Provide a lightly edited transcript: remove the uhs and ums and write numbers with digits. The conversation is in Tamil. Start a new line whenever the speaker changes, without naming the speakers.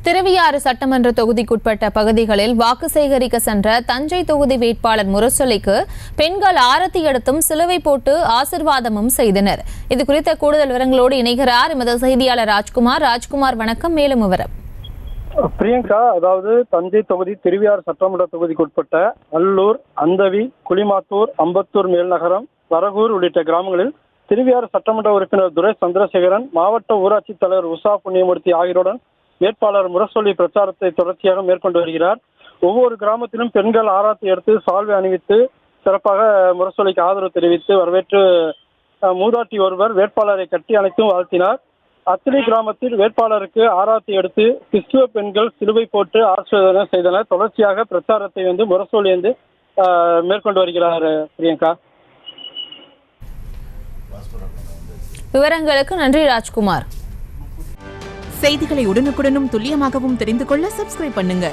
திருவையாறு சட்டமன்ற தொகுதிக்குட்பட்ட பகுதிகளில் வாக்கு சேகரிக்க சென்ற தஞ்சை தொகுதி வேட்பாளர் முரசொலிக்கு பெண்கள் ஆரத்தி எடுத்தும் சிலுவை போட்டு ஆசிர்வாதமும் செய்தனர். இதுகுறித்த கூடுதல் விவரங்களோடு இணைகிறார் எமது செய்தியாளர் ராஜ்குமார். வணக்கம். மேலும் விவரம்.
பிரியங்கா, அதாவது தஞ்சை தொகுதி திருவையாறு சட்டமன்ற தொகுதிக்குட்பட்ட நல்லூர், அந்தவி, குளிமாத்தூர், அம்பத்தூர் மேல்நகரம், வரகூர் உள்ளிட்ட கிராமங்களில் திருவையாறு சட்டமன்ற உறுப்பினர் துரை சந்திரசேகரன், மாவட்ட ஊராட்சி தலைவர் உஷா புண்ணியமூர்த்தி ஆகியோருடன் வேட்பாளர் முரசொலி பிரச்சாரத்தை தொடர்ச்சியாக மேற்கொண்டு வருகிறார். ஒவ்வொரு கிராமத்திலும் பெண்கள் ஆராத்தி எடுத்து சால்வை அணிவித்து சிறப்பாக முரசொலிக்கு ஆதரவு தெரிவித்து வரவேற்று மூதாட்டி ஒருவர் வேட்பாளரை கட்டி அணைத்தும் வாழ்த்தினார். அத்திலி கிராமத்தில் வேட்பாளருக்கு ஆராத்தி எடுத்து கிறிஸ்துவ பெண்கள் சிலுவை போட்டு ஆசீர்வாதம் செய்தனர். தொடர்ச்சியாக பிரச்சாரத்தை முரசொலி மேற்கொண்டு வருகிறார். பிரியங்கா,
விவரங்களுக்கு நன்றி ராஜ்குமார்.
செய்திகளை உடனுக்குடனும் துல்லியமாகவும் தெரிந்து கொள்ள சப்ஸ்கிரைப் பண்ணுங்க.